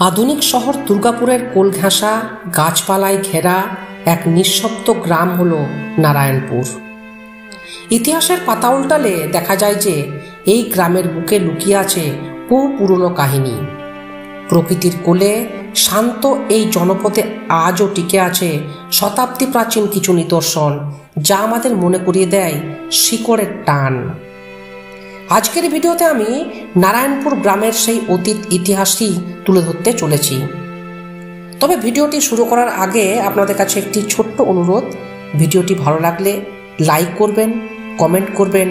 আধুনিক শহর দুর্গাপুরের কোলঘেঁষা গাছপালায় ঘেরা এক নিঃশব্দ গ্রাম হল নারায়ণপুর। ইতিহাসের পাতা উল্টালে দেখা যায় যে এই গ্রামের বুকে লুকিয়ে আছে বহু পুরনো কাহিনী। প্রকৃতির কোলে শান্ত এই জনপদে আজও টিকে আছে শতাব্দী প্রাচীন কিছু নিদর্শন, যা আমাদের মনে করিয়ে দেয় শিকড়ের টান। আজকের ভিডিওতে আমি নারায়ণপুর গ্রামের সেই অতীত ইতিহাসই তুলে ধরতে চলেছি। তবে ভিডিওটি শুরু করার আগে আপনাদের কাছে একটি ছোট্ট অনুরোধ, ভিডিওটি ভালো লাগলে লাইক করবেন, কমেন্ট করবেন,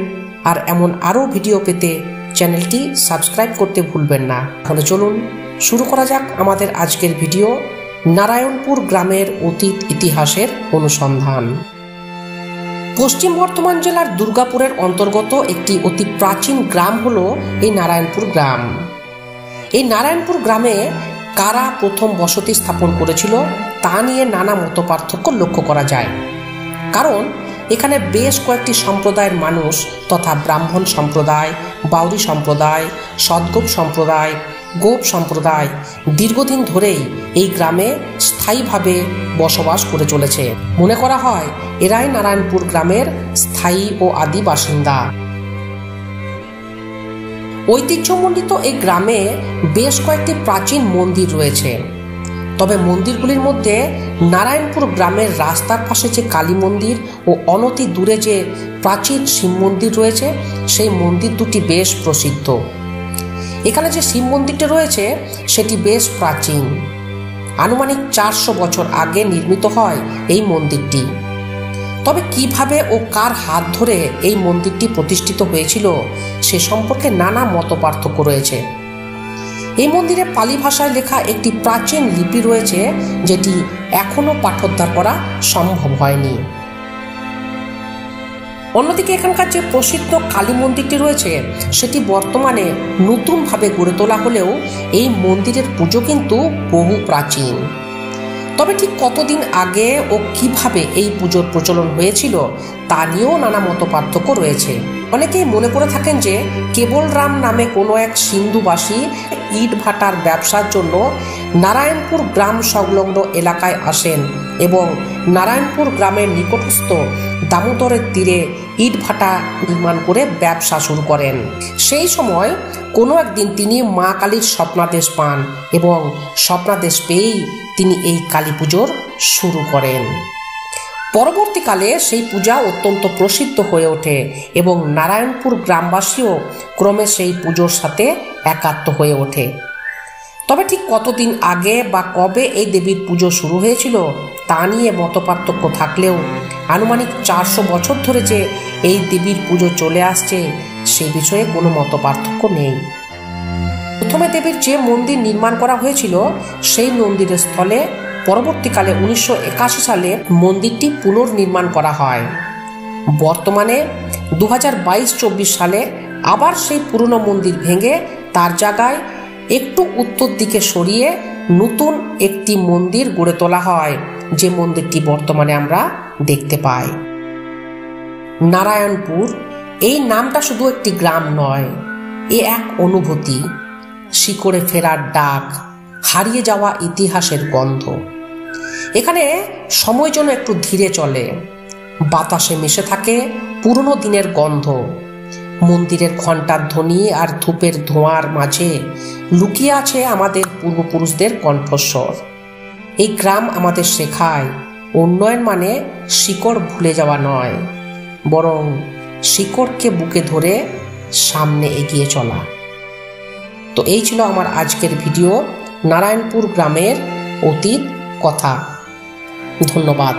আর এমন আরও ভিডিও পেতে চ্যানেলটি সাবস্ক্রাইব করতে ভুলবেন না। তাহলে চলুন শুরু করা যাক আমাদের আজকের ভিডিও, নারায়ণপুর গ্রামের অতীত ইতিহাসের অনুসন্ধান। পশ্চিম বর্ধমান জেলার দুর্গাপুরের অন্তর্গত একটি অতি প্রাচীন গ্রাম হলো এই নারায়ণপুর গ্রাম। এই নারায়ণপুর গ্রামে কারা প্রথম বসতি স্থাপন করেছিল তা নিয়ে নানা মতপার্থক্য লক্ষ্য করা যায়। কারণ এখানে বেশ কয়েকটি সম্প্রদায়ের মানুষ তথা ব্রাহ্মণ সম্প্রদায়, বাউরি সম্প্রদায়, সদগোপ সম্প্রদায়, গোপ সম্প্রদায় দীর্ঘদিন ধরেই এই গ্রামে স্থায়ীভাবে বসবাস করে চলেছে। মনে করা হয় এরাই নারায়ণপুর গ্রামের স্থায়ী ও আদি বাসিন্দা। ঐতিহ্যমণ্ডিত এই গ্রামে বেশ কয়েকটি প্রাচীন মন্দির রয়েছে। তবে মন্দিরগুলির মধ্যে নারায়ণপুর গ্রামের রাস্তার পাশে যে কালী মন্দির ও অনতি দূরে যে প্রাচীন শিব মন্দির রয়েছে, সেই মন্দির দুটি বেশ প্রসিদ্ধ। এখানে যে শিব মন্দিরটি রয়েছে সেটি বেশ প্রাচীন, আনুমানিক 400 বছর আগে নির্মিত হয় এই মন্দিরটি। তবে কিভাবে ও কার হাত ধরে এই মন্দিরটি প্রতিষ্ঠিত হয়েছিল সে সম্পর্কে নানা মতপার্থক্য রয়েছে। এই মন্দিরে পালি ভাষায় লেখা একটি প্রাচীন লিপি রয়েছে, যেটি এখনো পাঠোদ্ধার করা সম্ভব হয়নি। অন্যদিকে এখানকার যে প্রসিদ্ধ কালী মন্দিরটি রয়েছে সেটি বর্তমানে নতুনভাবে গড়ে তোলা হলেও এই মন্দিরের পুজো কিন্তু বহু প্রাচীন। তবে ঠিক কতদিন আগে ও কিভাবে এই পুজোর প্রচলন হয়েছিল তা নিয়েও নানা মতপার্থক্য রয়েছে। অনেকেই মনে করে থাকেন যে কেবল রাম নামে কোনো এক সিন্ধুবাসী ইট ভাটার ব্যবসার জন্য নারায়ণপুর গ্রাম সংলগ্ন এলাকায় আসেন এবং নারায়ণপুর গ্রামের নিকটস্থ দামোদরের তীরে ইট ভাটা নির্মাণ করে ব্যবসা শুরু করেন। সেই সময় কোনো একদিন তিনি মা কালীর স্বপ্নাদেশ পান এবং স্বপ্নাদেশ পেয়েই তিনি এই কালী পুজোর শুরু করেন। পরবর্তীকালে সেই পূজা অত্যন্ত প্রসিদ্ধ হয়ে ওঠে এবং নারায়ণপুর গ্রামবাসীও ক্রমে সেই পুজোর সাথে একাত্ম হয়ে ওঠে। তবে ঠিক কতদিন আগে বা কবে এই দেবীর পুজো শুরু হয়েছিল তা নিয়ে মতপার্থক্য থাকলেও আনুমানিক 400 বছর ধরে যে এই দেবীর পুজো চলে আসছে সে বিষয়ে কোনো মতপার্থক্য নেই। প্রথমে দেবীর যে মন্দির নির্মাণ করা হয়েছিল সেই মন্দিরের স্থলে পরবর্তীকালে 1981 সালে মন্দিরটি পুনর্নির্মাণ করা হয়। বর্তমানে 2022-24 সালে আবার সেই পুরনো মন্দির ভেঙে তার জায়গায় একটু উত্তর দিকে সরিয়ে নতুন একটি মন্দির গড়ে তোলা হয়, যে মন্দিরটি বর্তমানে আমরা দেখতে পাই। নারায়ণপুর এই নামটা শুধু একটি গ্রাম নয়, এ এক অনুভূতি, শিকড়ে ফেরার ডাক, হারিয়ে যাওয়া ইতিহাসের গন্ধ। এখানে সময় যেন একটু ধীরে চলে, বাতাসে মিশে থাকে পুরনো দিনের গন্ধ। মন্দিরের ঘণ্টার ধ্বনি আর ধূপের ধোঁয়ার মাঝে লুকিয়ে আছে আমাদের পূর্বপুরুষদের কণ্ঠস্বর। এই গ্রাম আমাদের শেখায় উন্নয়ন মানে শিকড় ভুলে যাওয়া নয়, বরং শিকড়কে বুকে ধরে সামনে এগিয়ে চলা। তো এই ছিল আমার আজকের ভিডিও, নারায়ণপুর গ্রামের অতীত কথা। ধন্যবাদ।